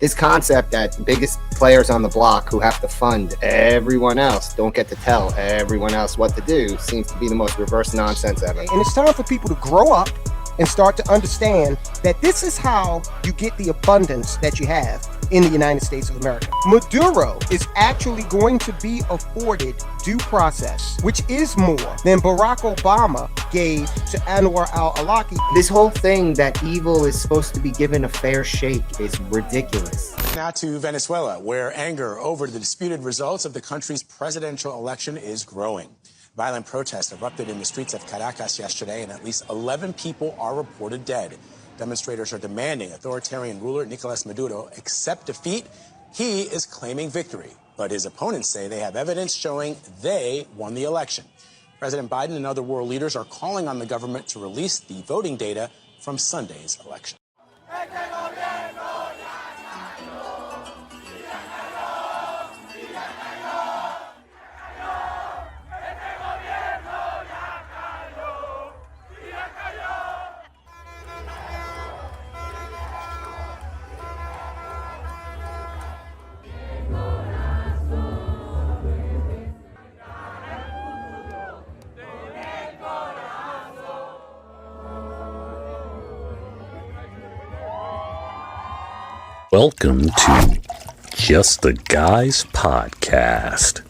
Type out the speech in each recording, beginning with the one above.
This concept that the biggest players on the block who have to fund everyone else don't get to tell everyone else what to do seems to be the most reverse nonsense ever. And it's time for people to grow up and start to understand that this is how you get the abundance that you have in the United States of America. Maduro is actually going to be afforded due process, which is more than Barack Obama gave to Anwar al-Awlaki. This whole thing that evil is supposed to be given a fair shake is ridiculous. Now to Venezuela, where anger over the disputed results of the country's presidential election is growing. Violent protests erupted in the streets of Caracas yesterday, and at least 11 people are reported dead. Demonstrators are demanding authoritarian ruler Nicolas Maduro accept defeat. He is claiming victory, but his opponents say they have evidence showing they won the election. President Biden and other world leaders are calling on the government to release the voting data from Sunday's election. Welcome to Just the Guys Podcast.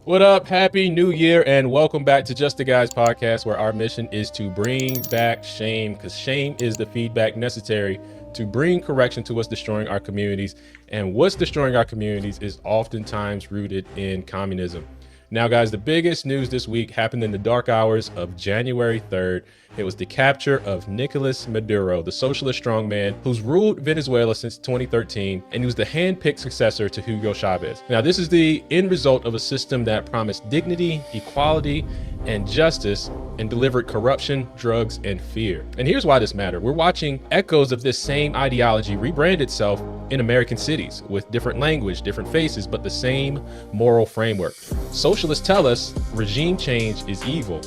What up? Happy New Year and welcome back to Just the Guys Podcast, where our mission is to bring back shame, because shame is the feedback necessary to bring correction to what's destroying our communities. And what's destroying our communities is oftentimes rooted in communism. Now, guys, the biggest news this week happened in the dark hours of January 3rd. It was the capture of Nicolas Maduro, the socialist strongman who's ruled Venezuela since 2013, and he was the hand-picked successor to Hugo Chavez. Now, this is the end result of a system that promised dignity, equality, and justice, and delivered corruption, drugs, and fear. And here's why this matters. We're watching echoes of this same ideology rebrand itself in American cities with different language, different faces, but the same moral framework. Socialists tell us regime change is evil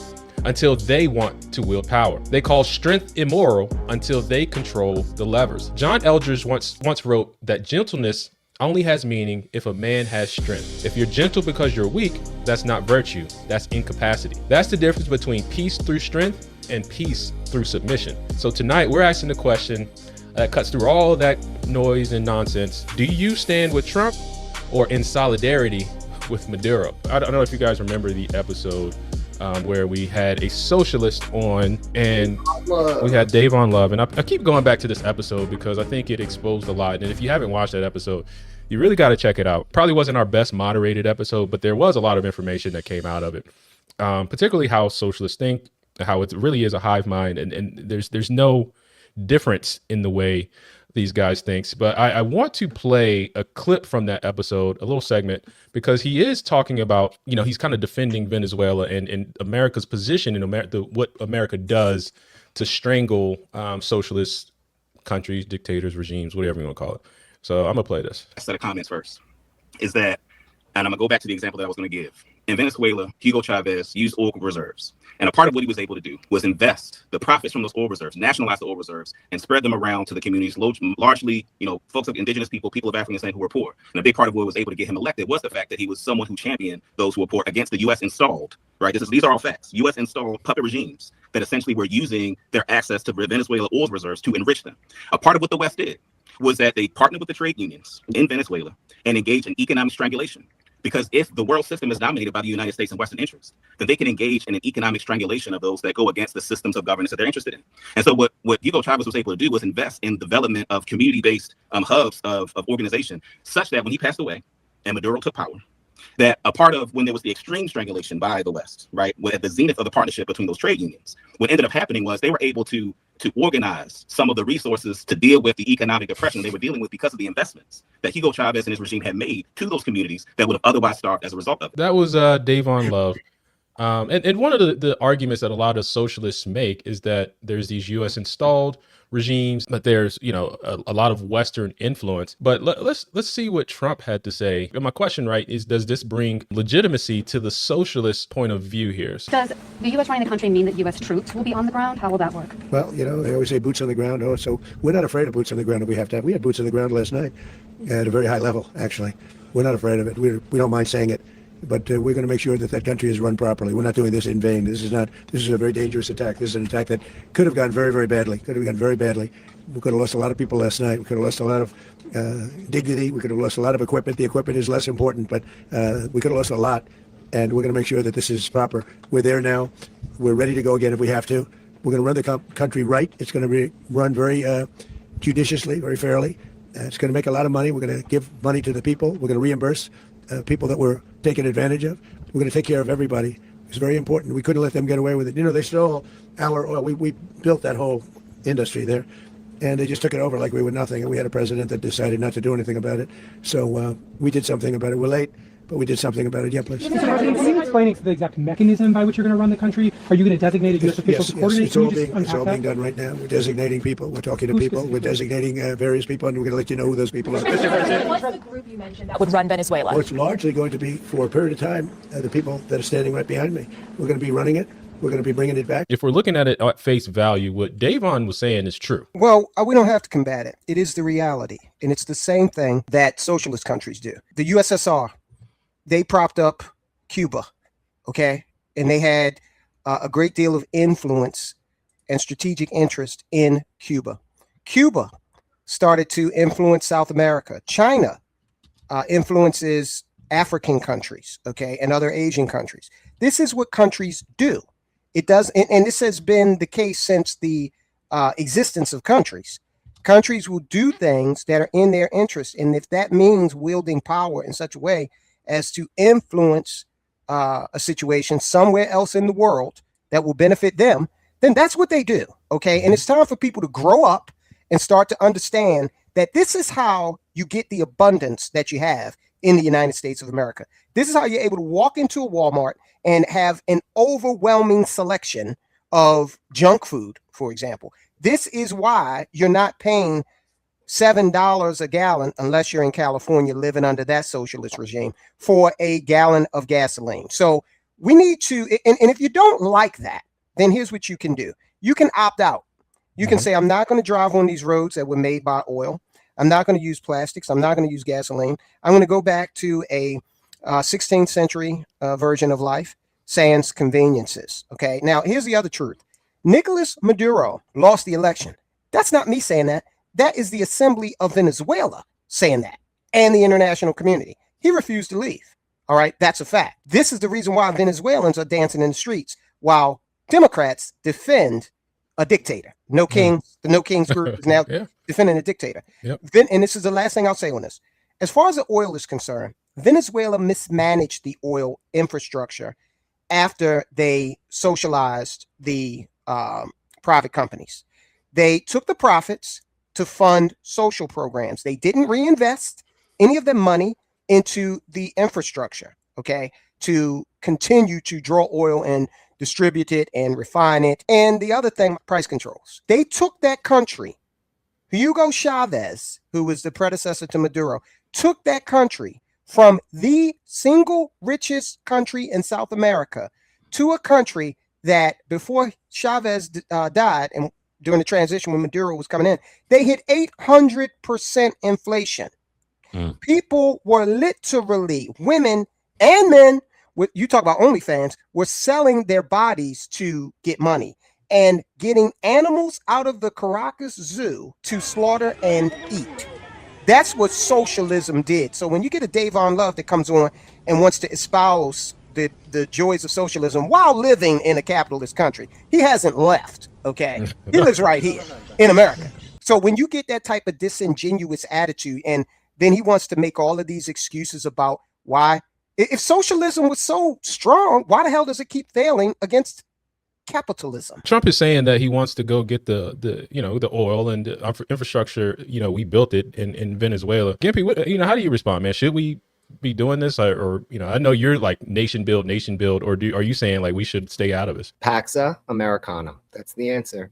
until they want to wield power. They call strength immoral until they control the levers. John Eldridge once wrote that gentleness only has meaning if a man has strength. If you're gentle because you're weak, that's not virtue, that's incapacity. That's the difference between peace through strength and peace through submission. So tonight we're asking the question that cuts through all that noise and nonsense. Do you stand with Trump or in solidarity with Maduro? I don't know if you guys remember the episode where we had a socialist on, and we had Davon Love, and I keep going back to this episode because I think it exposed a lot. And if you haven't watched that episode, you really got to check it out. Probably wasn't our best moderated episode, but there was a lot of information that came out of it, particularly how socialists think, how it really is a hive mind, and there's no difference in the way these guys thinks. But I want to play a clip from that episode, a little segment, because he is talking about, he's kind of defending Venezuela and America's position in America, what America does to strangle socialist countries, dictators, regimes, whatever you want to call it. So I'm gonna play this. Set of comments first is that, and I'm gonna go back to the example that I was gonna give. In Venezuela, Hugo Chavez used oil reserves. And a part of what he was able to do was invest the profits from those oil reserves, nationalize the oil reserves, and spread them around to the communities, largely, folks of indigenous people of African descent who were poor. And a big part of what was able to get him elected was the fact that he was someone who championed those who were poor against the U.S. installed, right? These are all facts. U.S. installed puppet regimes that essentially were using their access to Venezuela oil reserves to enrich them. A part of what the West did was that they partnered with the trade unions in Venezuela and engaged in economic strangulation. Because if the world system is dominated by the United States and Western interests, then they can engage in an economic strangulation of those that go against the systems of governance that they're interested in. And so what Hugo Chavez was able to do was invest in development of community-based hubs of organization, such that when he passed away and Maduro took power, that a part of when there was the extreme strangulation by the West, right, at the zenith of the partnership between those trade unions, what ended up happening was they were able to organize some of the resources to deal with the economic oppression they were dealing with because of the investments that Hugo Chavez and his regime had made to those communities that would have otherwise starved as a result of it. That was Davon Love. And one of the arguments that a lot of socialists make is that there's these U.S. installed regimes, but there's, a lot of Western influence. But let's see what Trump had to say. And my question, right, is does this bring legitimacy to the socialist point of view here? Does the U.S. running the country mean that U.S. troops will be on the ground? How will that work? Well, they always say boots on the ground. Oh, so we're not afraid of boots on the ground if we have to have. We had boots on the ground last night at a very high level, actually. We're not afraid of it. We don't mind saying it. But we're going to make sure that that country is run properly. We're not doing this in vain. This is a very dangerous attack. This is an attack that could have gone very, very badly. We could have lost a lot of people last night. We could have lost a lot of dignity. We could have lost a lot of equipment. The equipment is less important, but we could have lost a lot. And we're going to make sure that this is proper. We're there now. We're ready to go again if we have to. We're going to run the country right. It's going to be run very judiciously, very fairly. It's going to make a lot of money. We're going to give money to the people. We're going to reimburse people that were taken advantage of. We're going to take care of everybody. It's very important. We couldn't let them get away with it. They stole our oil. We built that whole industry there, and they just took it over like we were nothing. And we had a president that decided not to do anything about it. So we did something about it. We're late, but we did something about it. Yeah, please. Mr. President, can you explain the exact mechanism by which you're going to run the country? Are you going to designate a U.S. official to coordinate? It's all being done right now. We're designating people. We're talking to people. We're designating various people, and we're going to let you know who those people are. What's the group you mentioned that would run Venezuela? Well, it's largely going to be, for a period of time, the people that are standing right behind me. We're going to be running it. We're going to be bringing it back. If we're looking at it at face value, what Davon was saying is true. Well, we don't have to combat it. It is the reality. And it's the same thing that socialist countries do. The USSR, they propped up Cuba, okay? And they had a great deal of influence and strategic interest in Cuba. Cuba started to influence South America. China influences African countries, okay, and other Asian countries. This is what countries do. It does, and this has been the case since the existence of countries. Countries will do things that are in their interest, and if that means wielding power in such a way as to influence a situation somewhere else in the world that will benefit them, then that's what they do, okay? And it's time for people to grow up and start to understand that this is how you get the abundance that you have in the United States of America. This is how you're able to walk into a Walmart and have an overwhelming selection of junk food, for example. This is why you're not paying $7 a gallon, unless you're in California living under that socialist regime, for a gallon of gasoline. So we need to, and if you don't like that, then here's what you can do. You can opt out. You can say, I'm not going to drive on these roads that were made by oil. I'm not going to use plastics. I'm not going to use gasoline. I'm going to go back to a 16th century version of life, sans conveniences. Okay. Now, here's the other truth. Nicolas Maduro lost the election. That's not me saying that. That is the Assembly of Venezuela saying that, and the international community. He refused to leave. All right. That's a fact. This is the reason why Venezuelans are dancing in the streets while Democrats defend a dictator. No Kings. The No Kings group is now defending a dictator. Yep. And this is the last thing I'll say on this. As far as the oil is concerned, Venezuela mismanaged the oil infrastructure after they socialized the private companies. They took the profits to fund social programs. They didn't reinvest any of the money into the infrastructure, okay, to continue to draw oil and distribute it and refine it. And the other thing, price controls. They took that country. Hugo Chavez, who was the predecessor to Maduro, took that country from the single richest country in South America to a country that before Chavez died and during the transition when Maduro was coming in, they hit 800% inflation. People were literally, women and men, you talk about OnlyFans, were selling their bodies to get money and getting animals out of the Caracas Zoo to slaughter and eat. That's what socialism did. So when you get a Davon Love that comes on and wants to espouse the joys of socialism while living in a capitalist country, he hasn't left, okay? He lives right here in America. So when you get that type of disingenuous attitude, and then he wants to make all of these excuses about why, if socialism was so strong, why the hell does it keep failing against capitalism? Trump is saying that he wants to go get the oil and the infrastructure. We built it in Venezuela. Gimpy, how do you respond, man? Should we be doing this, or I know you're like nation build, or are you saying like we should stay out of this? Pax Americana. That's the answer.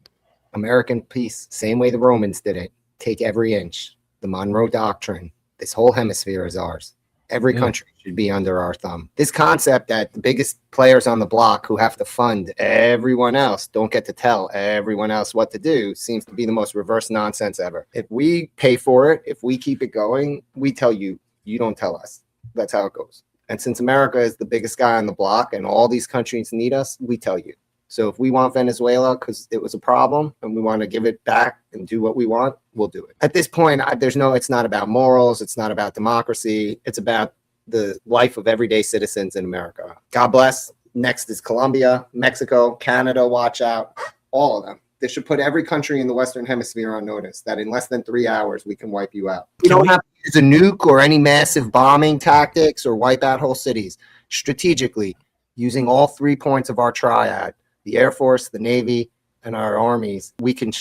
American peace, same way the Romans did it. Take every inch. The Monroe Doctrine. This whole hemisphere is ours. Every country should be under our thumb. This concept that the biggest players on the block who have to fund everyone else don't get to tell everyone else what to do seems to be the most reverse nonsense ever. If we pay for it, if we keep it going, we tell you, you don't tell us. That's how it goes. And since America is the biggest guy on the block and all these countries need us, we tell you. So if we want Venezuela because it was a problem and we want to give it back and do what we want, we'll do it. At this point, it's not about morals. It's not about democracy. It's about the life of everyday citizens in America. God bless. Next is Colombia, Mexico, Canada, watch out, all of them. They should put every country in the Western Hemisphere on notice that in less than 3 hours, we can wipe you out. We don't have to use a nuke or any massive bombing tactics or wipe out whole cities. Strategically, using all 3 points of our triad, the Air Force, the Navy, and our armies, we can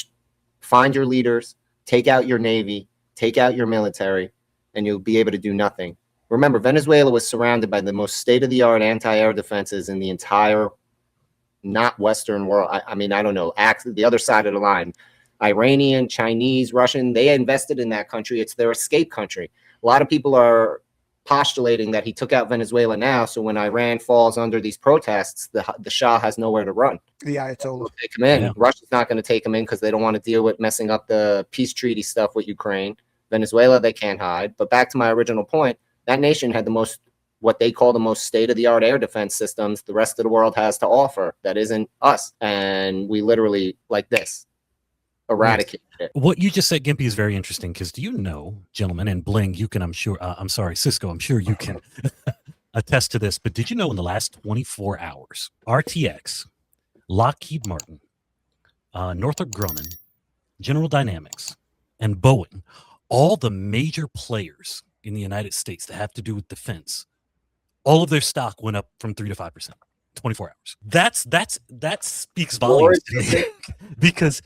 find your leaders, take out your Navy, take out your military, and you'll be able to do nothing. Remember, Venezuela was surrounded by the most state-of-the-art anti-air defenses in the entire not Western world. I don't know, the other side of the line. Iranian, Chinese, Russian, they invested in that country. It's their escape country. A lot of people are postulating that he took out Venezuela now, so when Iran falls under these protests, the Shah has nowhere to run. The Ayatollah. Take him in. Yeah. Russia's not going to take him in because they don't want to deal with messing up the peace treaty stuff with Ukraine. Venezuela, they can't hide. But back to my original point, that nation had what they call the most state-of-the-art air defense systems the rest of the world has to offer. That isn't us. And we literally, like this, eradicate it. What you just said, Gimpy, is very interesting because do you know, gentlemen, and Bling, you can, Cisco, I'm sure you can attest to this, but did you know in the last 24 hours, RTX, Lockheed Martin, Northrop Grumman, General Dynamics, and Boeing, all the major players in the United States that have to do with defense, all of their stock went up from 3 to 5%. 24 hours. That speaks volumes to me because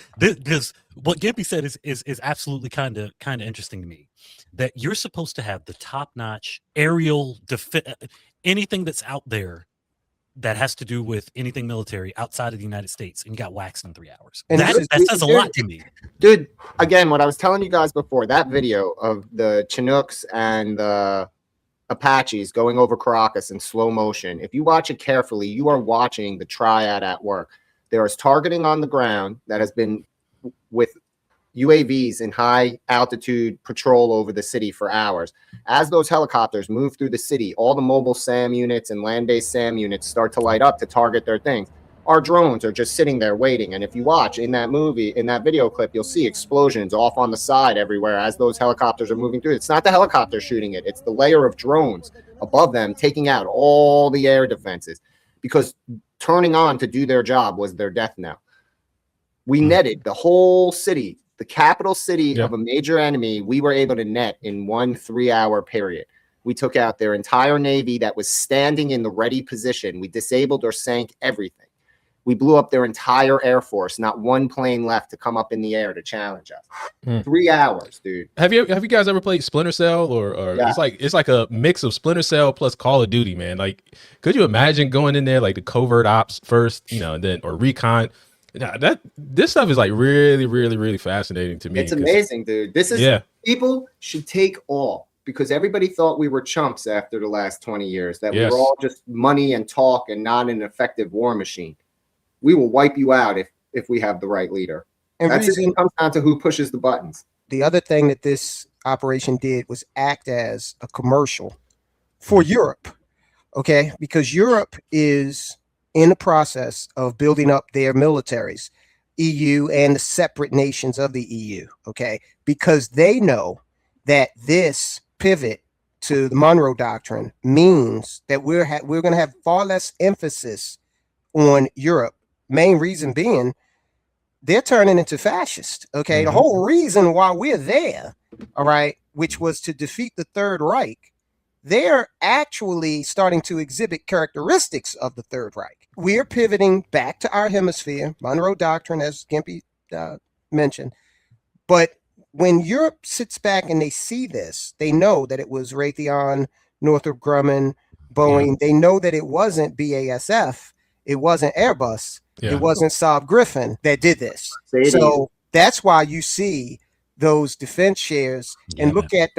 what Gimpy said is absolutely kind of interesting to me. That you're supposed to have the top-notch aerial anything that's out there that has to do with anything military outside of the United States, and you got waxed in 3 hours. And that says a lot to me. Dude, again, what I was telling you guys before, that video of the Chinooks and the Apaches going over Caracas in slow motion. If you watch it carefully, you are watching the triad at work. There is targeting on the ground that has been with UAVs in high altitude patrol over the city for hours. As those helicopters move through the city, all the mobile SAM units and land-based SAM units start to light up to target their things. Our drones are just sitting there waiting. And if you watch in that video clip, you'll see explosions off on the side everywhere as those helicopters are moving through. It's not the helicopter shooting it. It's the layer of drones above them taking out all the air defenses because turning on to do their job was their death knell. We netted the whole city, the capital city of a major enemy. We were able to net in 1 3-hour period. We took out their entire Navy that was standing in the ready position. We disabled or sank everything. We blew up their entire Air Force. Not one plane left to come up in the air to challenge us. 3 hours, dude. Have you guys ever played Splinter Cell or Yeah. it's like a mix of Splinter Cell plus Call of Duty, man? Like, could you imagine going in there like the covert ops first, and then or recon? This stuff is like really, really, really fascinating to me. It's amazing, dude. People should take all because everybody thought we were chumps after the last 20 years, that we were all just money and talk and not an effective war machine. We will wipe you out if we have the right leader. And that's it comes down to who pushes the buttons. The other thing that this operation did was act as a commercial for Europe, okay? Because Europe is in the process of building up their militaries, EU and the separate nations of the EU, okay? Because they know that this pivot to the Monroe Doctrine means that we're going to have far less emphasis on Europe. Main reason being they're turning into fascist. Okay. The whole reason why we're there, all right, which was to defeat the Third Reich, they're actually starting to exhibit characteristics of the Third Reich. We're pivoting back to our hemisphere, Monroe Doctrine, as Gimpy mentioned. But when Europe sits back and they see this, they know that it was Raytheon, Northrop Grumman, Boeing. They know that it wasn't BASF. It wasn't Airbus. Yeah. It wasn't Saab Griffin that did this. So that's why you see those defense shares. And look at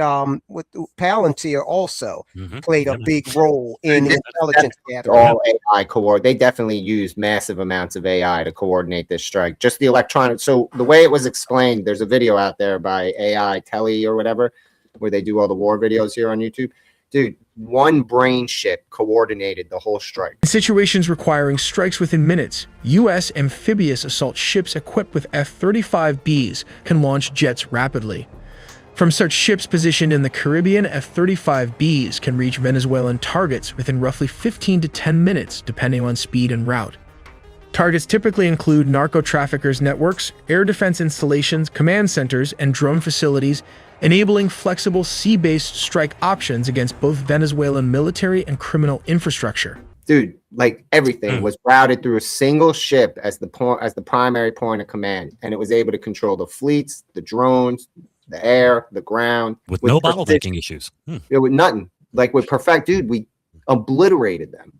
what Palantir also played a big role in the intelligence gathering. All AI they definitely used massive amounts of AI to coordinate this strike. Just the electronic. So the way it was explained, there's a video out there by AI Telly or whatever, where they do all the war videos here on YouTube. Dude, one brain ship coordinated the whole strike. In situations requiring strikes within minutes, U.S. amphibious assault ships equipped with F-35Bs can launch jets rapidly. From such ships positioned in the Caribbean, F-35Bs can reach Venezuelan targets within roughly 15 to 10 minutes, depending on speed and route. Targets typically include narco-traffickers' networks, air defense installations, command centers, and drone facilities, enabling flexible sea-based strike options against both Venezuelan military and criminal infrastructure. Dude, like everything was routed through a single ship as the primary point of command, and it was able to control the fleets, the drones, the air, the ground, with no bottlenecking issues. It was nothing. Like with perfect, dude, we obliterated them.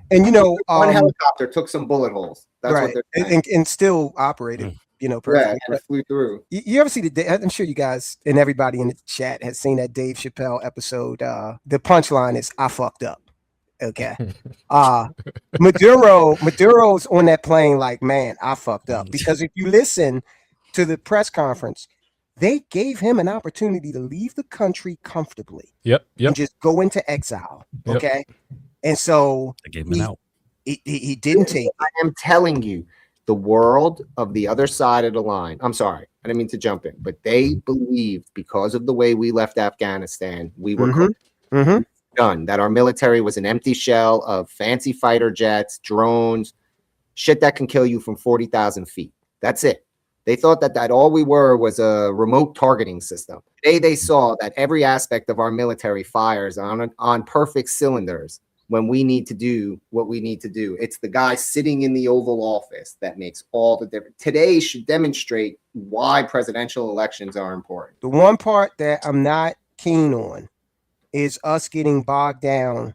And one helicopter took some bullet holes. That's right, what and still operated. Perfect. Yeah, it flew through. You ever see I'm sure you guys and everybody in the chat has seen that Dave Chappelle episode. The punchline is "I fucked up." Okay. Maduro's on that plane like, man, I fucked up. Because if you listen to the press conference, they gave him an opportunity to leave the country comfortably. Yep. And just go into exile. Okay. And so they gave him an out. He didn't take it. I am telling you, the world of the other side of the line. I'm sorry, I didn't mean to jump in, but they believed because of the way we left Afghanistan, we were done. That our military was an empty shell of fancy fighter jets, drones, shit that can kill you from 40,000 feet. That's it. They thought that all we were was a remote targeting system. Today they saw that every aspect of our military fires on perfect cylinders. When we need to do what we need to do, it's the guy sitting in the Oval Office that makes all the difference. Today should demonstrate why presidential elections are important. The one part that I'm not keen on is us getting bogged down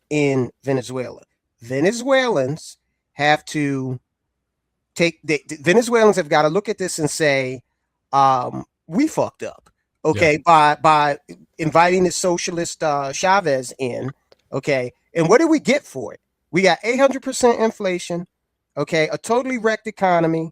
in Venezuela. Venezuelans have to Venezuelans have got to look at this and say, we fucked up. Okay, by inviting the socialist Chavez in. Okay. And what did we get for it? We got 800% inflation, okay, a totally wrecked economy.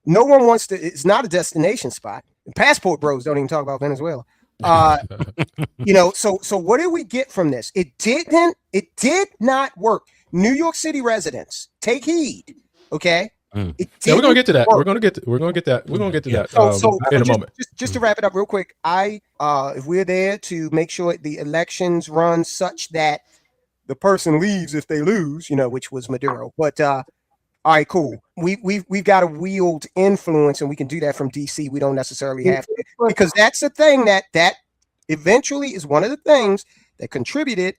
No one wants to, it's not a destination spot. Passport bros don't even talk about Venezuela. So what did we get from this? It did not work. New York City residents, take heed, okay? We're gonna get to that. We're gonna get to that in a moment. Just to wrap it up real quick, if we're there to make sure the elections run such that the person leaves if they lose, which was Maduro. But all right, cool. We've got to wield influence, and we can do that from DC. We don't necessarily have to, because that's the thing that eventually is one of the things that contributed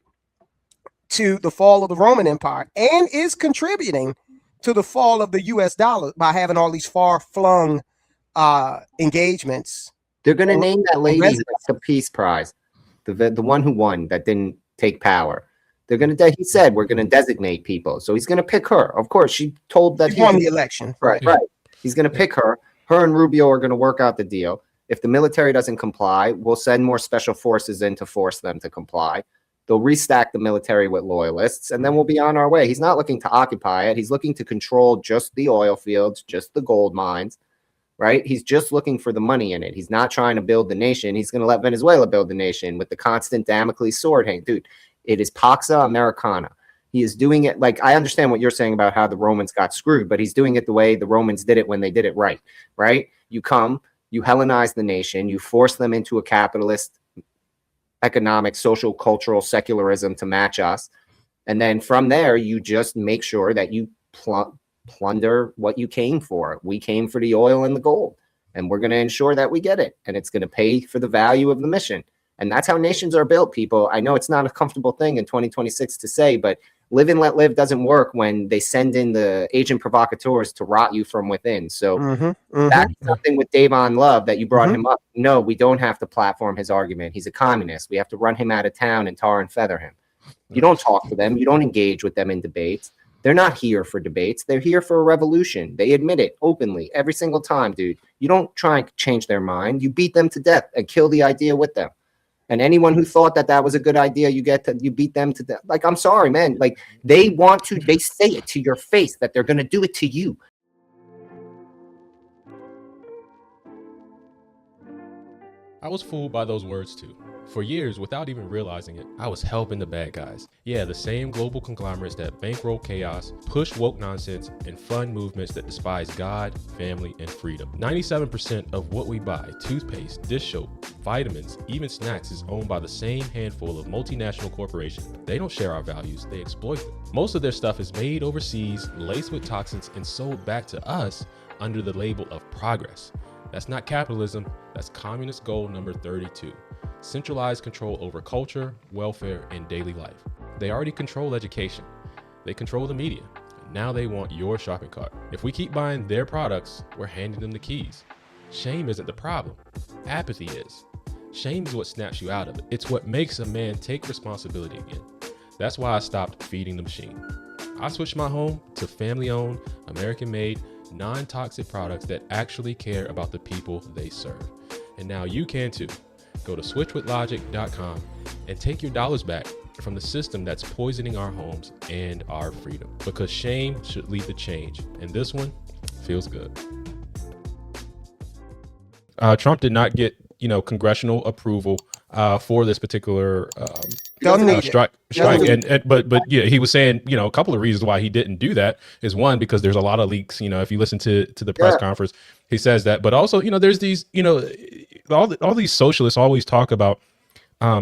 to the fall of the Roman Empire and is contributing to the fall of the US dollar by having all these far-flung engagements. They're going to name that lady the Peace Prize, the one who won that didn't take power. They're going to. He said we're going to designate people, so he's going to pick her. Of course, she told that he won the election. Right. He's going to pick her. Her and Rubio are going to work out the deal. If the military doesn't comply, we'll send more special forces in to force them to comply. They'll restack the military with loyalists, and then we'll be on our way. He's not looking to occupy it. He's looking to control just the oil fields, just the gold mines, right? He's just looking for the money in it. He's not trying to build the nation. He's going to let Venezuela build the nation with the constant Damocles sword hanging. Dude, it is Pax Americana. He is doing it like, I understand what you're saying about how the Romans got screwed, but he's doing it the way the Romans did it when they did it right? You come, you Hellenize the nation, you force them into a capitalist economic, social, cultural secularism to match us. And then from there, you just make sure that you plunder what you came for. We came for the oil and the gold, and we're going to ensure that we get it. And it's going to pay for the value of the mission. And that's how nations are built, people. I know it's not a comfortable thing in 2026 to say, but live and let live doesn't work when they send in the agent provocateurs to rot you from within. So that's something with Davon Love that you brought him up. No, we don't have to platform his argument. He's a communist. We have to run him out of town and tar and feather him. You don't talk to them. You don't engage with them in debates. They're not here for debates. They're here for a revolution. They admit it openly every single time, dude. You don't try and change their mind. You beat them to death and kill the idea with them. And anyone who thought that that was a good idea, you beat them to death. Like, I'm sorry, man. Like, they say it to your face that they're going to do it to you. I was fooled by those words too. For years, without even realizing it, I was helping the bad guys. Yeah, the same global conglomerates that bankroll chaos, push woke nonsense, and fund movements that despise God, family, and freedom. 97% of what we buy, toothpaste, dish soap, vitamins, even snacks, is owned by the same handful of multinational corporations. They don't share our values, they exploit them. Most of their stuff is made overseas, laced with toxins, and sold back to us under the label of progress. That's not capitalism, that's communist goal number 32. Centralized control over culture, welfare, and daily life. They already control education. They control the media. And now they want your shopping cart. If we keep buying their products, we're handing them the keys. Shame isn't the problem. Apathy is. Shame is what snaps you out of it. It's what makes a man take responsibility again. That's why I stopped feeding the machine. I switched my home to family-owned, American-made, non-toxic products that actually care about the people they serve. And now you can too. Go to switchwithlogic.com and take your dollars back from the system that's poisoning our homes and our freedom. Because shame should lead to change. And this one feels good. Trump did not get, congressional approval for this particular strike. But yeah, he was saying, a couple of reasons why he didn't do that is one, because there's a lot of leaks. If you listen to the press conference, he says that. But also, there's these, all these socialists always talk about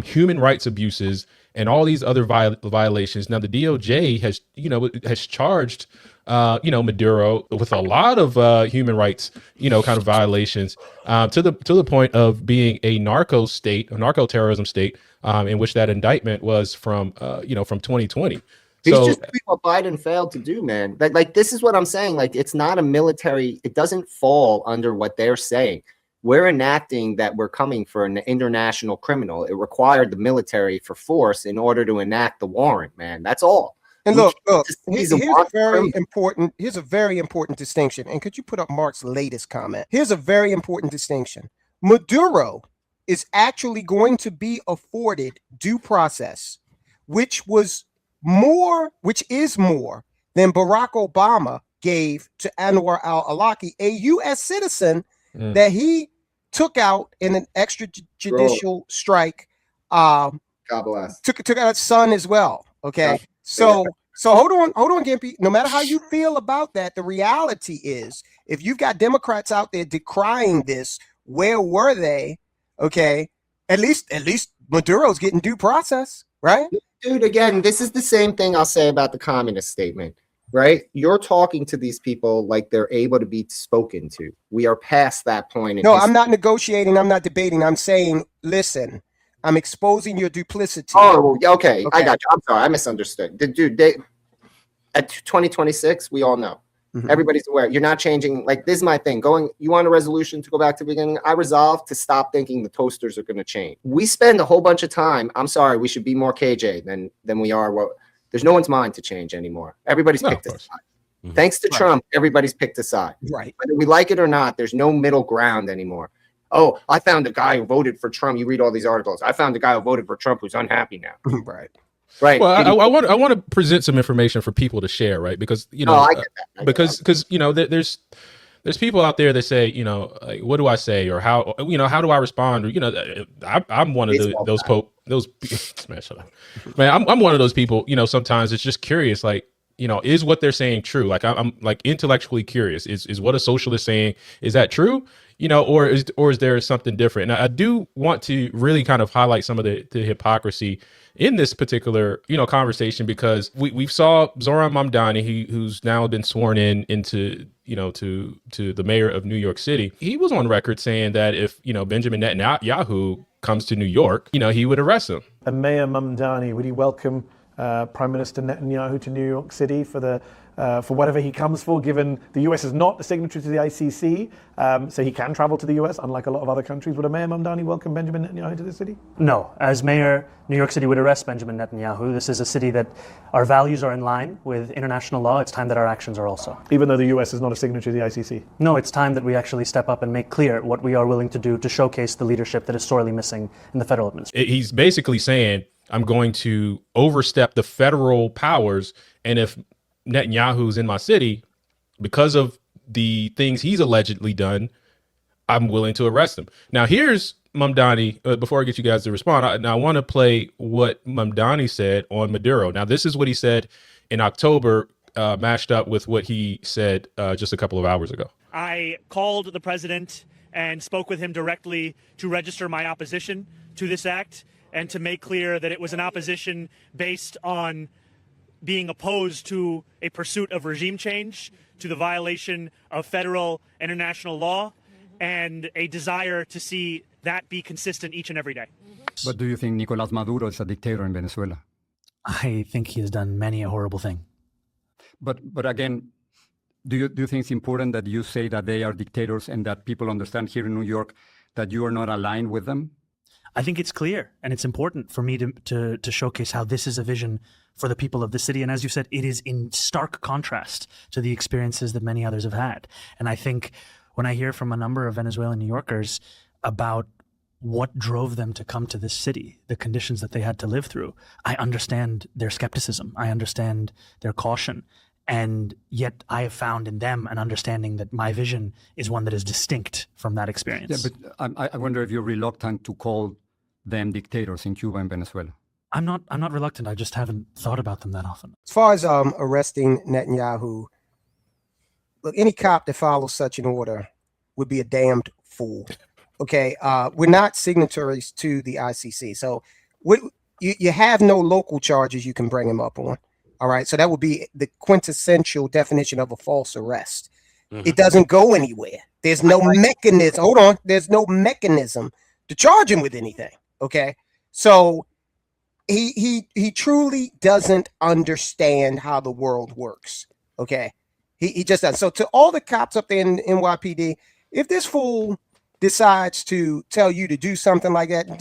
human rights abuses and all these other violations. Now, the DOJ has charged Maduro with a lot of human rights, kind of violations to the point of being a narco terrorism state, in which that indictment was from 2020. He's just doing what Biden failed to do, man. Like, this is what I'm saying. Like, it's not a military. It doesn't fall under what they're saying. We're enacting that we're coming for an international criminal. It required the military for force in order to enact the warrant, man. That's all. And look, here's a very important distinction. And could you put up Mark's latest comment? Here's a very important distinction. Maduro is actually going to be afforded due process, which is more than Barack Obama gave to Anwar al-Awlaki, a U.S. citizen that he took out in an extrajudicial strike. God bless. Took out his son as well. Okay. So hold on, Gimpy. No matter how you feel about that, the reality is, if you've got Democrats out there decrying this, where were they? Okay. At least Maduro's getting due process, right? Dude, again, this is the same thing I'll say about the communist statement. Right? You're talking to these people like they're able to be spoken to. We are past that point. No, I'm not negotiating. I'm not debating. I'm saying, listen, I'm exposing your duplicity. Oh, okay. I got you. I'm sorry. I misunderstood. Dude, at 2026, we all know. Everybody's aware. You're not changing. Like, this is my thing. You want a resolution to go back to the beginning? I resolved to stop thinking the toasters are going to change. We spend a whole bunch of time. I'm sorry. We should be more KJ than we are. There's no one's mind to change anymore. Everybody's picked a side. Thanks to Trump, everybody's picked a side. Right. Whether we like it or not, there's no middle ground anymore. Oh, I found a guy who voted for Trump. You read all these articles. I found a guy who voted for Trump who's unhappy now. Right. Well, I want to present some information for people to share, right? Because I get that. Because there's people out there that say, like, what do I say, or how do I respond? Or, I'm one of those man, shut up. Man, I'm one of those people, sometimes it's just curious, like, is what they're saying true? Like, I'm like intellectually curious. Is what a socialist saying, is that true? Or is there something different? And I do want to really kind of highlight some of the hypocrisy in this particular, conversation, because we saw Zoran Mamdani, who's now been sworn into, to the mayor of New York City. He was on record saying that if, Benjamin Netanyahu comes to New York, he would arrest him. And Mayor Mamdani, would he welcome Prime Minister Netanyahu to New York City for the for whatever he comes for, given the US is not a signatory to the ICC, so he can travel to the US, unlike a lot of other countries. Would a Mayor Mamdani welcome Benjamin Netanyahu to the city? No. As mayor, New York City would arrest Benjamin Netanyahu. This is a city that our values are in line with international law. It's time that our actions are also. Even though the US is not a signatory to the ICC? No, it's time that we actually step up and make clear what we are willing to do to showcase the leadership that is sorely missing in the federal administration. He's basically saying, I'm going to overstep the federal powers, and if Netanyahu's in my city, because of the things he's allegedly done, I'm willing to arrest him. Now, here's Mamdani. Before I get you guys to respond, I want to play what Mamdani said on Maduro. Now, this is what he said in October, matched up with what he said just a couple of hours ago. I called the president and spoke with him directly to register my opposition to this act and to make clear that it was an opposition based on being opposed to a pursuit of regime change, to the violation of federal and international law, and a desire to see that be consistent each and every day. But do you think Nicolás Maduro is a dictator in Venezuela? I think he has done many a horrible thing. But again, do you think it's important that you say that they are dictators and that people understand here in New York that you are not aligned with them? I think it's clear, and it's important for me to showcase how this is a vision for the people of the city. And as you said, it is in stark contrast to the experiences that many others have had. And I think when I hear from a number of Venezuelan New Yorkers about what drove them to come to this city, the conditions that they had to live through, I understand their skepticism. I understand their caution. And yet I have found in them an understanding that my vision is one that is distinct from that experience. Yeah, but I wonder if you're reluctant to call them dictators in Cuba and Venezuela. I'm not reluctant. I just haven't thought about them that often. As far as arresting Netanyahu, look, any cop that follows such an order would be a damned fool. Okay, we're not signatories to the ICC, so you have no local charges you can bring him up on. All right, so that would be the quintessential definition of a false arrest. It doesn't go anywhere. There's no mechanism. Hold on, there's no mechanism to charge him with anything. Okay, so he truly doesn't understand how the world works. Okay, he just doesn't. So to all the cops up there in NYPD, if this fool decides to tell you to do something like that,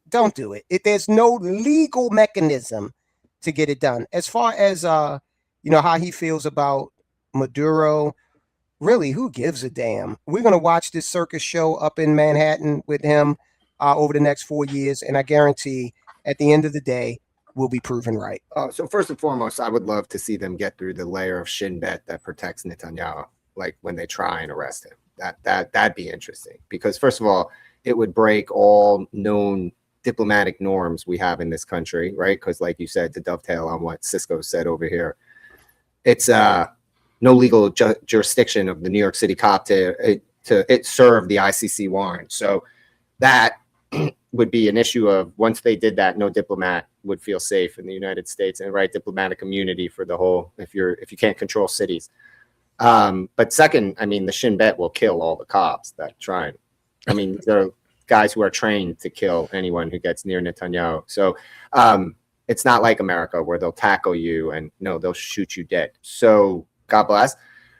don't do it. There's no legal mechanism to get it done. As far as how he feels about Maduro, really, who gives a damn? We're gonna watch this circus show up in Manhattan with him over the next 4 years, and I guarantee at the end of the day, we'll be proven right. So first and foremost, I would love to see them get through the layer of shin bet that protects Netanyahu, like when they try and arrest him. That'd be interesting, because first of all, it would break all known diplomatic norms we have in this country, right? Because like you said, to dovetail on what Cisco said over here, it's no legal jurisdiction of the New York City cop to serve the ICC warrant. So that would be an issue of, once they did that, no diplomat would feel safe in the United States, and right, diplomatic immunity for the whole, if you can't control cities. But second, I mean, the shin bet will kill all the cops that try. I mean, there are guys who are trained to kill anyone who gets near Netanyahu. So it's not like America where they'll tackle you and no, they'll shoot you dead. So God bless.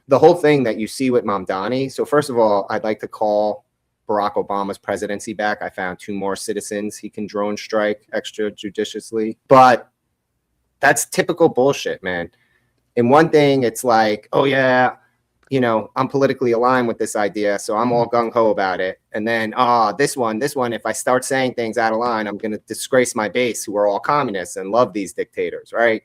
The whole thing that you see with Mamdani. So first of all, I'd like to call Barack Obama's presidency back. I found 2 more citizens he can drone strike extrajudiciously. But that's typical bullshit, man. And one thing, it's like, oh yeah, I'm politically aligned with this idea, so I'm all gung-ho about it. And then, this one, if I start saying things out of line, I'm going to disgrace my base who are all communists and love these dictators, right?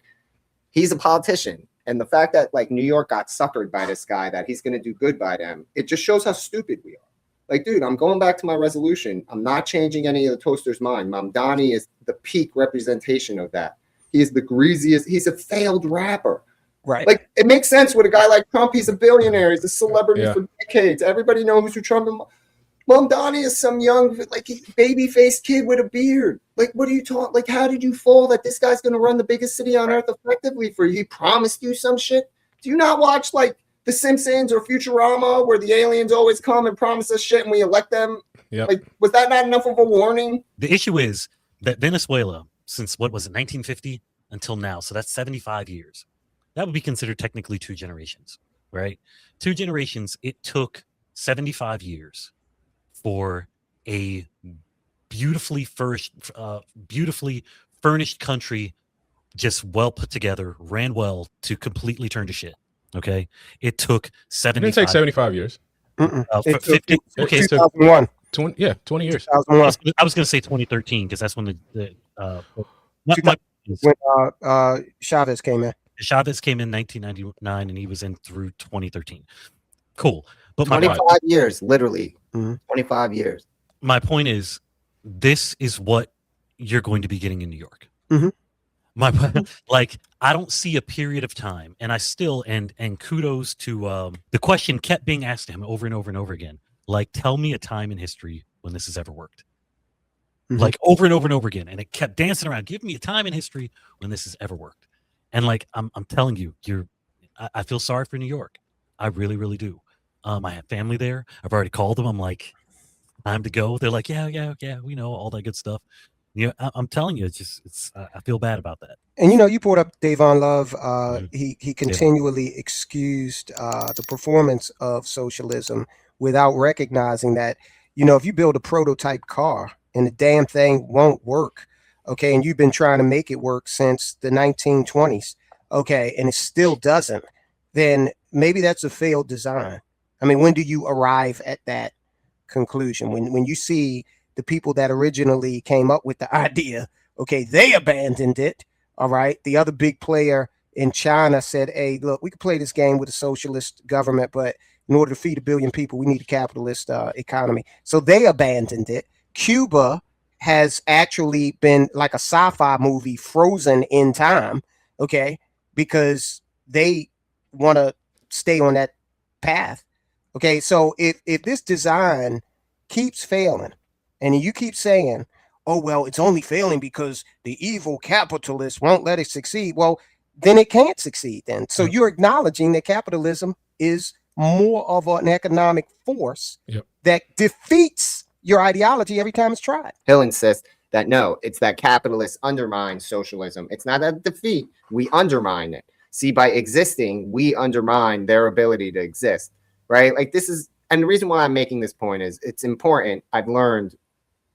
He's a politician. And the fact that like New York got suckered by this guy, that he's going to do good by them, it just shows how stupid we are. Like, dude, I'm going back to my resolution. I'm not changing any of the toaster's mind. Mamdani is the peak representation of that. He is the greasiest. He's a failed rapper. Right. Like, it makes sense with a guy like Trump. He's a billionaire. He's a celebrity for decades. Everybody knows who Trump is. Mamdani is some young, like, baby-faced kid with a beard. Like, what are you talking? Like, how did you fall that this guy's going to run the biggest city on earth effectively for you? He promised you some shit. Do you not watch, like, The Simpsons or Futurama, where the aliens always come and promise us shit and we elect them? Yep. Like, was that not enough of a warning? The issue is that Venezuela, since what was it, 1950 until now, so that's 75 years, that would be considered technically 2 generations, right? 2 generations. It took 75 years for a beautifully furnished country, just well put together, ran well, to completely turn to shit. Okay, it took 75. It didn't take 75 years. It 50. took Okay, 2001. 20 years. 2001. I was going to say 2013 because that's when when Chavez came in. Chavez came in 1999 and he was in through 2013. Cool. But 25 years, literally. 25 years. My point is, this is what you're going to be getting in New York. Like, I don't see a period of time, and I still and kudos to the question kept being asked to him over and over and over again. Like, tell me a time in history when this has ever worked. Like, over and over and over again, and it kept dancing around. Give me a time in history when this has ever worked. And like, I'm telling you, I feel sorry for New York. I really, really do. I have family there. I've already called them. I'm like, time to go. They're like, yeah, we know all that good stuff. I'm telling you, I feel bad about that. And you brought up Davon Love. He continually excused the performance of socialism without recognizing that, if you build a prototype car and the damn thing won't work, okay, and you've been trying to make it work since the 1920s, okay, and it still doesn't, then maybe that's a failed design. I mean, when do you arrive at that conclusion? When you see the people that originally came up with the idea, okay, they abandoned it, all right? The other big player in China said, hey, look, we can play this game with a socialist government, but in order to feed 1 billion people, we need a capitalist economy. So they abandoned it. Cuba has actually been like a sci-fi movie frozen in time, okay, because they want to stay on that path. Okay, so if this design keeps failing, and you keep saying, oh, well, it's only failing because the evil capitalists won't let it succeed, well, then it can't succeed then. So you're acknowledging that capitalism is more of an economic force that defeats your ideology every time it's tried. He'll insist that no, it's that capitalists undermine socialism. It's not a defeat. We undermine it. See, by existing, we undermine their ability to exist, right? Like, this is, and the reason why I'm making this point is it's important. I've learned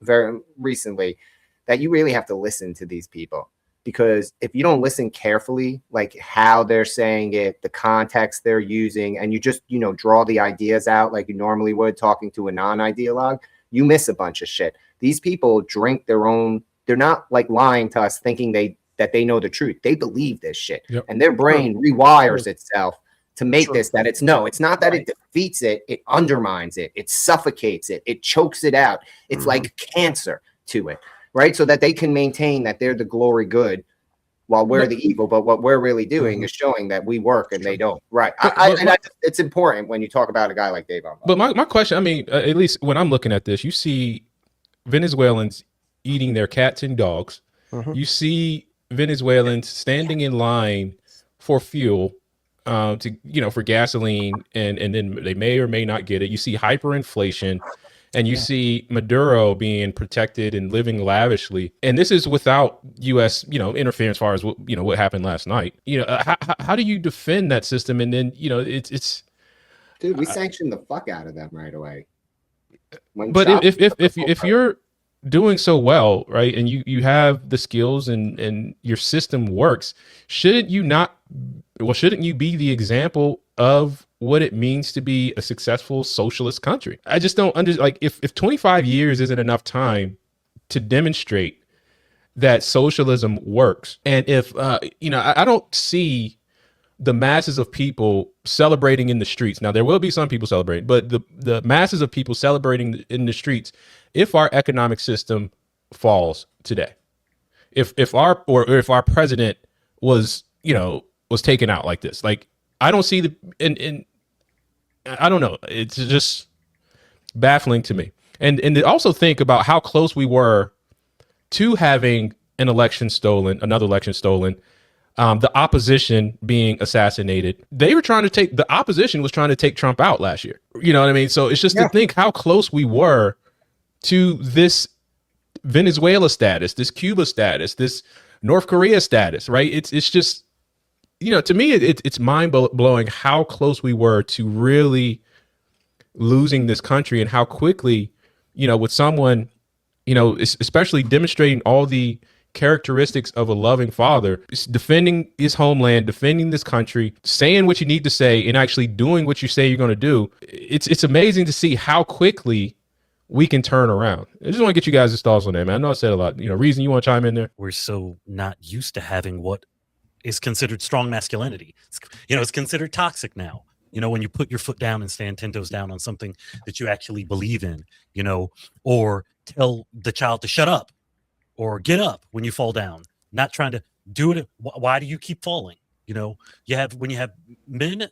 very recently that you really have to listen to these people, because if you don't listen carefully, like how they're saying it, the context they're using, and you just, draw the ideas out like you normally would talking to a non-ideologue, you miss a bunch of shit. These people drink their own, they're not like lying to us thinking that they know the truth. They believe this shit. And their brain rewires itself to make this, that it's not that it defeats it, it undermines it, it suffocates it, it chokes it out. It's like cancer to it, right? So that they can maintain that they're the glory good while we're the evil. But what we're really doing is showing that we work and they don't. Right. It's important when you talk about a guy like Davon. But my question, I mean, at least when I'm looking at this, you see Venezuelans eating their cats and dogs. You see Venezuelans standing in line for fuel, for gasoline, and then they may or may not get it. You see hyperinflation, and you see Maduro being protected and living lavishly. And this is without U.S. interference as far as what happened last night. How do you defend that system? And then it's dude, we sanctioned the fuck out of them right away. But if you're doing so well, right, and you have the skills and your system works, shouldn't you be the example of what it means to be a successful socialist country? I just don't if 25 years isn't enough time to demonstrate that socialism works, and if I don't see the masses of people celebrating in the streets. Now, there will be some people celebrating, but the masses of people celebrating in the streets if our economic system falls today, if our president was taken out like this, like, I don't see I don't know. It's just baffling to me. And to also think about how close we were to having another election stolen, the opposition being assassinated. The opposition was trying to take Trump out last year. You know what I mean? So it's just to think how close we were to this Venezuela status, this Cuba status, this North Korea status, right? It's just, to me, it's mind blowing how close we were to really losing this country, and how quickly, with someone, especially demonstrating all the characteristics of a loving father, defending his homeland, defending this country, saying what you need to say, and actually doing what you say you're going to do. It's amazing to see how quickly we can turn around. I just want to get you guys' thoughts on that, man. I know I said a lot. Reason, you want to chime in there? We're so not used to having what is considered strong masculinity. It's considered toxic now. When you put your foot down and stand 10 toes down on something that you actually believe in, or tell the child to shut up or get up when you fall down, not trying to do it. Why do you keep falling? When you have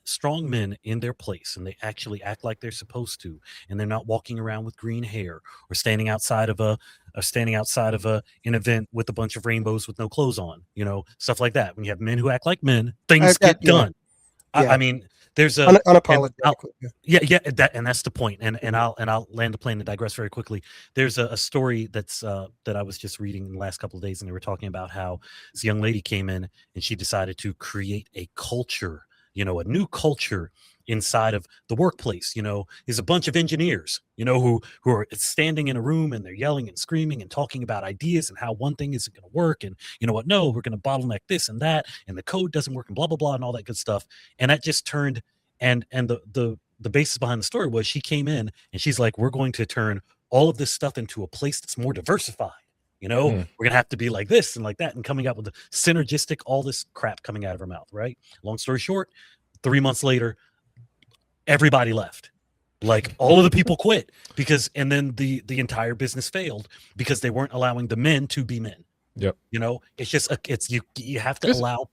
strong men in their place, and they actually act like they're supposed to, and they're not walking around with green hair or standing outside of an event with a bunch of rainbows with no clothes on, stuff like that. When you have men who act like men, things get done. Yeah. I mean, there's a unapologetically. And that's the point. And I'll land the plane and digress very quickly. There's a story that I was just reading in the last couple of days, and they were talking about how this young lady came in and she decided to create a culture, a new culture inside of the workplace. Is a bunch of engineers, who are standing in a room, and they're yelling and screaming and talking about ideas and how one thing isn't going to work, and no, we're going to bottleneck this and that, and the code doesn't work, and blah blah blah, and all that good stuff. And that just turned, and the basis behind the story was, she came in and she's like, we're going to turn all of this stuff into a place that's more diversified. We're gonna have to be like this and like that, and coming up with the synergistic, all this crap coming out of her mouth, right? Long story short, 3 months later, everybody left. Like, all of the people quit, and then the entire business failed because they weren't allowing the men to be men. Yep. It's just you have to allow.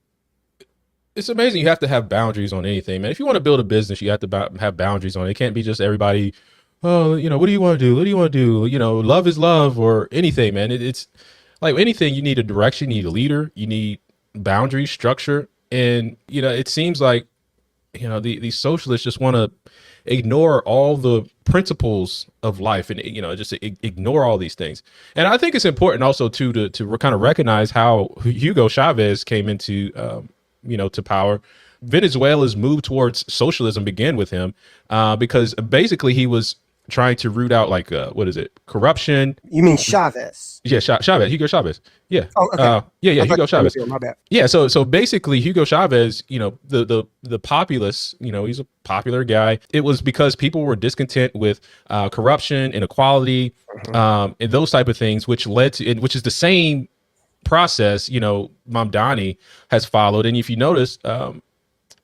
It's amazing. You have to have boundaries on anything, man. If you want to build a business, you have to have boundaries on it. It can't be just everybody, oh, what do you want to do? What do you want to do? Love is love, or anything, man. It's like anything, you need a direction, you need a leader, you need boundaries, structure. And, it seems like, these socialists just want to ignore all the principles of life, and, just ignore all these things. And I think it's important also to kind of recognize how Hugo Chavez came into, to power. Venezuela's move towards socialism began with him, because basically he was trying to root out, like, corruption. You mean Chavez? Yeah, Chavez, Hugo Chavez. Yeah. Oh, okay. Hugo Chavez. My bad. Yeah, so basically Hugo Chavez, the populace, he's a popular guy. It was because people were discontent with corruption, inequality, and those type of things, which led to, which is the same process, Mamdani has followed. And if you notice,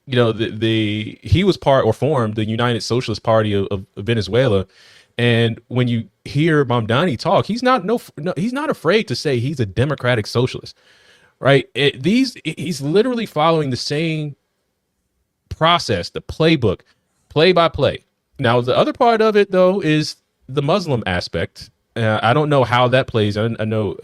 he was formed the United Socialist Party of Venezuela. And when you hear Mamdani talk, he's not afraid to say he's a democratic socialist, right? He's literally following the same process, the playbook, play by play. Now, the other part of it, though, is the Muslim aspect. I don't know how that plays. I know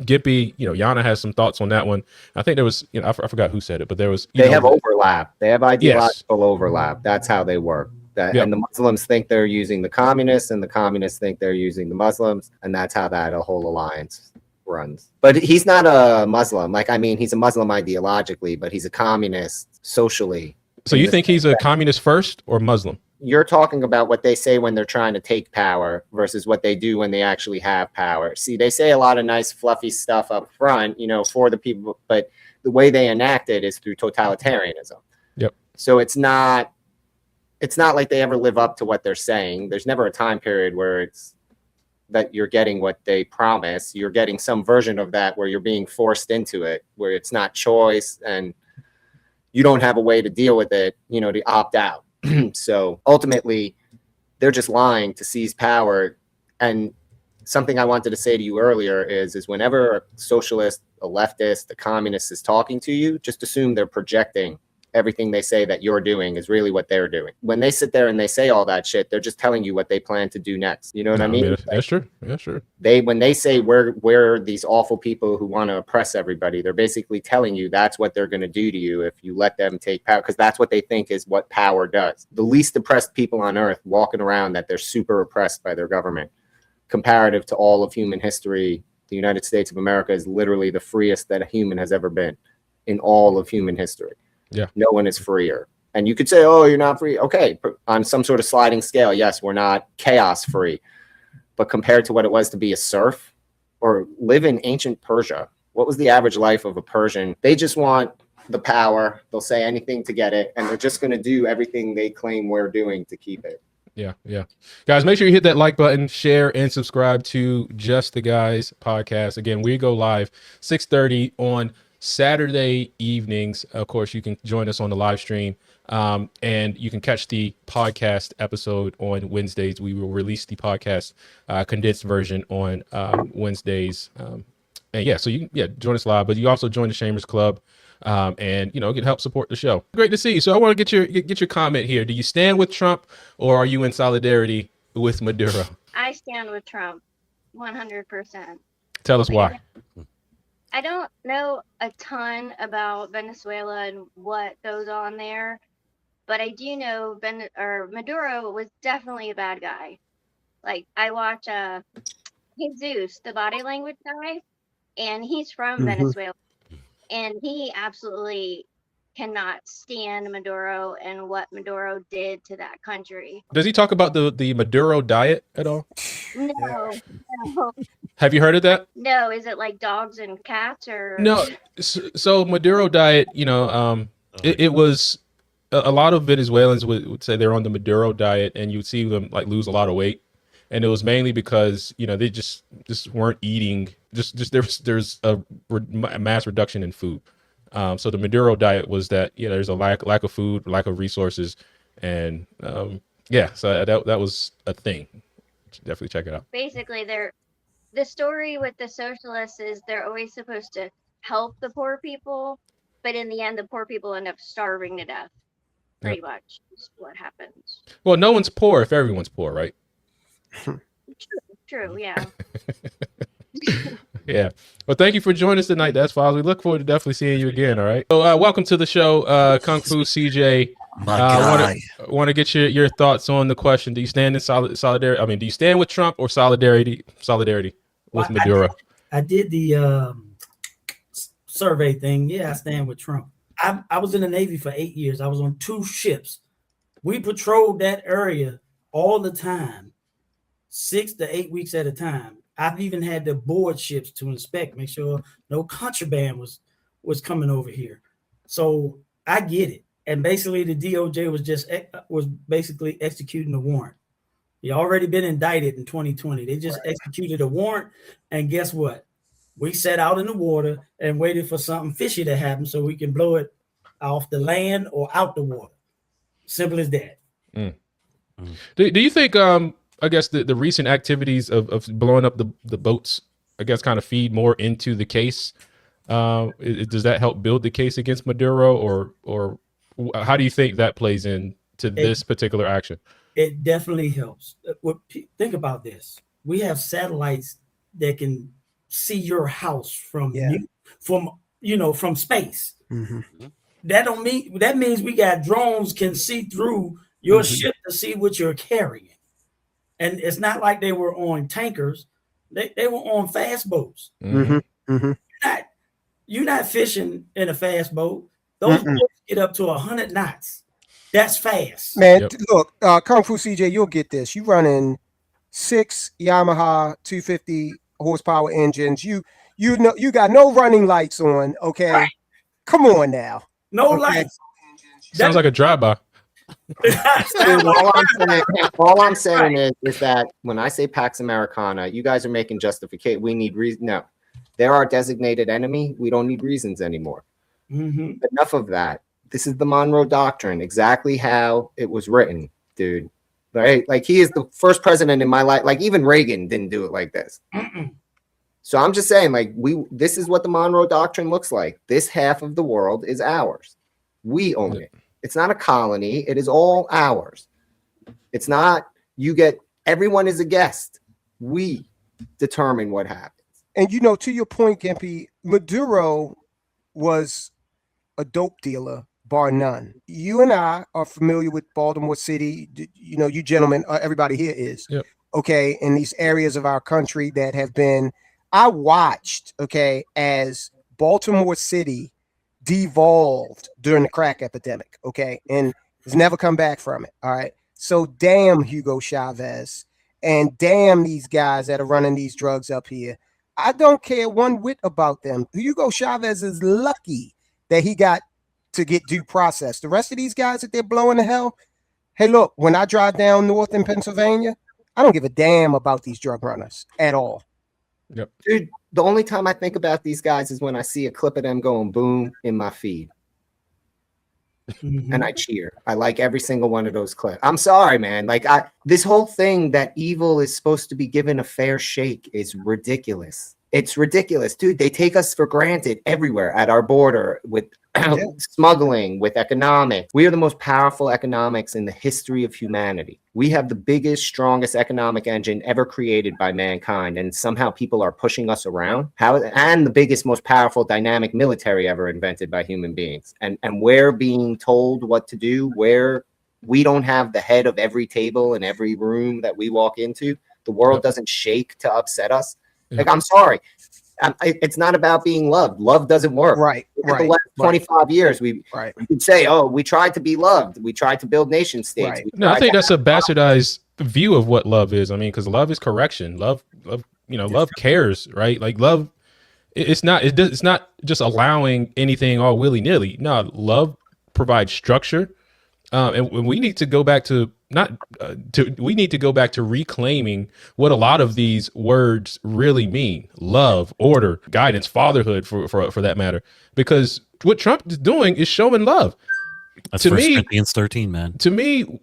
Gippy, Yana has some thoughts on that one. I think there was, I forgot who said it, but there was. They have overlap. They have ideological overlap. That's how they work. And the Muslims think they're using the communists, and the communists think they're using the Muslims, and that's how that whole alliance runs. But he's not a Muslim. He's a Muslim ideologically, but he's a communist socially. So you think he's a communist first or Muslim? You're talking about what they say when they're trying to take power versus what they do when they actually have power. See, they say a lot of nice, fluffy stuff up front, for the people, but the way they enact it is through totalitarianism. Yep. So it's not like they ever live up to what they're saying. There's never a time period where it's that you're getting what they promise. You're getting some version of that where you're being forced into it, where it's not choice and you don't have a way to deal with it, to opt out. So ultimately, they're just lying to seize power. And something I wanted to say to you earlier is whenever a socialist, a leftist, a communist is talking to you, just assume they're projecting everything they say that you're doing is really what they're doing. When they sit there and they say all that shit, they're just telling you what they plan to do next. You know what I mean? That's true. That's true. When they say we're these awful people who want to oppress everybody, they're basically telling you that's what they're going to do to you if you let them take power, because that's what they think is what power does. The least oppressed people on earth walking around that they're super oppressed by their government. Comparative to all of human history, the United States of America is literally the freest that a human has ever been in all of human history. Yeah. No one is freer. And you could say, oh, you're not free. Okay, on some sort of sliding scale, yes, we're not chaos free. But compared to what it was to be a serf or live in ancient Persia, what was the average life of a Persian? They just want the power. They'll say anything to get it. And they're just going to do everything they claim we're doing to keep it. Yeah. Guys, make sure you hit that like button, share, and subscribe to Just the Guys podcast. Again, we go live 6:30 on Saturday evenings. Of course, you can join us on the live stream. And you can catch the podcast episode on Wednesdays. We will release the podcast condensed version on Wednesdays. And yeah, so you can join us live, but you also join the Shamers Club. And you can help support the show. Great to see you. So I want to get your comment here. Do you stand with Trump or are you in solidarity with Maduro? I stand with Trump 100%. Tell us why. I don't know a ton about Venezuela and what goes on there, but I do know Maduro was definitely a bad guy. Like, I watch Jesus, the body language guy, and he's from Venezuela, and he absolutely cannot stand Maduro and what Maduro did to that country. Does he talk about the Maduro diet at all? No. Have you heard of that? No, is it like dogs and cats or? No. So Maduro diet, it was a lot of Venezuelans would say they're on the Maduro diet, and you would see them like lose a lot of weight. And it was mainly because, they just weren't eating, there's a mass reduction in food. So the Maduro diet was that, there's a lack of food, lack of resources. And so that was a thing. Definitely check it out. Basically, the story with the socialists is they're always supposed to help the poor people, but in the end, the poor people end up starving to death. Pretty much is what happens. Well, no one's poor if everyone's poor, right? True, yeah. Yeah. Well, thank you for joining us tonight, That's Files. We look forward to definitely seeing you again. All right. So, welcome to the show, Kung Fu CJ. Want to get your thoughts on the question: do you stand in solidarity? I mean, do you stand with Trump or solidarity with Maduro? I did the survey thing. Yeah, I stand with Trump. I was in the Navy for 8 years. I was on 2 ships. We patrolled that area all the time, 6 to 8 weeks at a time. I've even had to board ships to inspect, make sure no contraband was coming over here. So I get it. And basically the DOJ was basically executing a warrant. He already been indicted in 2020. They just executed a warrant. And guess what? We sat out in the water and waited for something fishy to happen so we can blow it off the land or out the water. Simple as that. Do you think, I guess, the recent activities of blowing up the boats, I guess, kind of feed more into the case? Does that help build the case against Maduro, or how do you think that plays into this particular action? It definitely helps. Think about this. We have satellites that can see your house from space. That means we got drones can see through your ship to see what you're carrying. And it's not like they were on tankers. They were on fast boats. You're not fishing in a fast boat. Those boats get up to 100 knots. That's fast. Man, look, Kung Fu CJ, you'll get this. You running 6 Yamaha 250 horsepower engines. You got no running lights on, okay? Right. Come on now. No lights. Sounds like a drive-by. all I'm saying is that when I say Pax Americana, you guys are making justification. We need reason. No, they're our designated enemy. We don't need reasons anymore. Enough of that. This is the Monroe Doctrine, exactly how it was written, dude. Right? Like, he is the first president in my life. Like, even Reagan didn't do it like this. So I'm just saying, like, this is what the Monroe Doctrine looks like. This half of the world is ours. We own it. It's not a colony. It is all ours. It's not, everyone is a guest. We determine what happens. And, to your point, Gimpy, Maduro was a dope dealer, bar none. You and I are familiar with Baltimore City. You gentlemen, everybody here is. Yep. Okay, in these areas of our country that have been, I watched, okay, as Baltimore City devolved during the crack epidemic, okay, and has never come back from it. All right. So damn Hugo Chavez and damn these guys that are running these drugs up here. I don't care one whit about them. Hugo Chavez is lucky that he got to get due process. The rest of these guys that they're blowing to hell. Hey, look, when I drive down north in Pennsylvania, I don't give a damn about these drug runners at all. Yep. Dude, the only time I think about these guys is when I see a clip of them going boom in my feed. And I cheer. I like every single one of those clips. I'm sorry, man. Like this whole thing that evil is supposed to be given a fair shake is ridiculous. It's ridiculous, dude. They take us for granted everywhere at our border with smuggling, with economics. We are the most powerful economics in the history of humanity. We have the biggest, strongest economic engine ever created by mankind, and somehow people are pushing us around. And the biggest, most powerful, dynamic military ever invented by human beings. And we're being told what to do, where we don't have the head of every table in every room that we walk into. The world doesn't shake to upset us. Like, I'm sorry. It's not about being loved. Love doesn't work. Right. For the last 25 years, we could say, oh, we tried to be loved. We tried to build nation states. No, I think that's a bastardized view of what love is. I mean, because love is correction. Love, love cares, right? Like love, it's not just allowing anything all willy nilly. No, love provides structure, and we need to go back to we need to go back to reclaiming what a lot of these words really mean: love, order, guidance, fatherhood, for that matter. Because what Trump is doing is showing love. That's to 1 me, Corinthians 13, man. To me,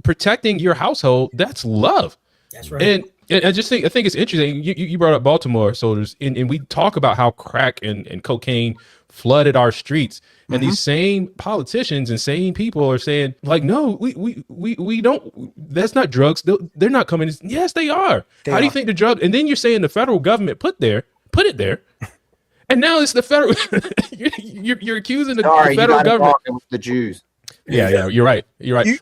protecting your household, that's love. That's right. And I think it's interesting. You brought up Baltimore soldiers, and we talk about how crack and cocaine flooded our streets. And these same politicians and same people are saying, like, no, we don't. That's not drugs. They're not coming. Yes, they are. How do you think the drug? And then you're saying the federal government put it there, and now it's the federal. you're accusing the federal government. The Jews. Yeah, you're right.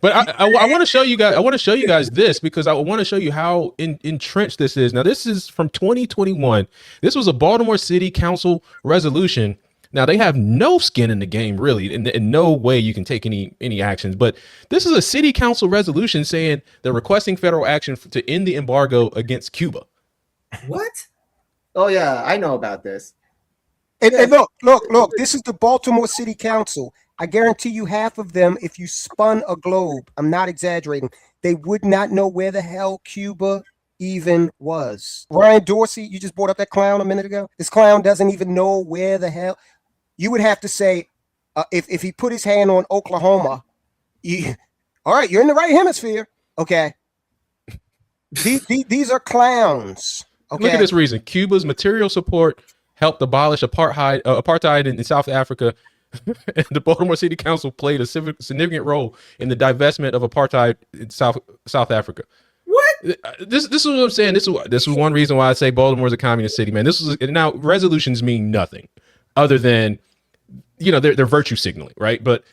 But I want to show you guys. I want to show you guys this because I want to show you how entrenched this is. Now, this is from 2021. This was a Baltimore City Council resolution. Now, they have no skin in the game, really, in no way you can take any actions. But this is a city council resolution saying they're requesting federal action to end the embargo against Cuba. What? Oh, yeah, I know about this. And look, this is the Baltimore City Council. I guarantee you half of them, if you spun a globe, I'm not exaggerating, they would not know where the hell Cuba even was. Ryan Dorsey, you just brought up that clown a minute ago. This clown doesn't even know where the hell. You would have to say, if he put his hand on Oklahoma, all right, you're in the right hemisphere. Okay. These are clowns. Okay. Look at this reason. Cuba's material support helped abolish apartheid in South Africa. And the Baltimore City Council played a significant role in the divestment of apartheid in South Africa. What? This is what I'm saying. This is one reason why I say Baltimore is a communist city, man. Now resolutions mean nothing other than, they're virtue signaling, right? But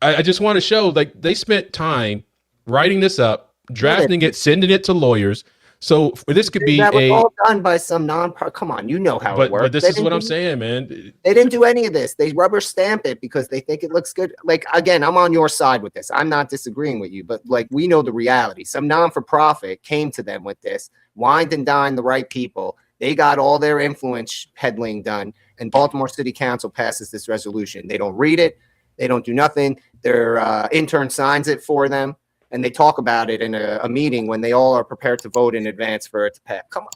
I just want to show, like, they spent time writing this up, drafting it, sending it to lawyers. So this could be all done by some come on, you know how it works. But this is what I'm saying, man. They didn't do any of this. They rubber stamp it because they think it looks good. Like, again, I'm on your side with this. I'm not disagreeing with you, but like, we know the reality. Some non-for-profit came to them with this, wined and dined the right people. They got all their influence peddling done, and Baltimore City Council passes this resolution. They don't read it. They don't do nothing. Their intern signs it for them. And they talk about it in a meeting when they all are prepared to vote in advance for it to pass. Come on,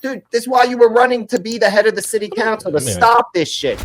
dude, this is why you were running to be the head of the city council, to stop this shit.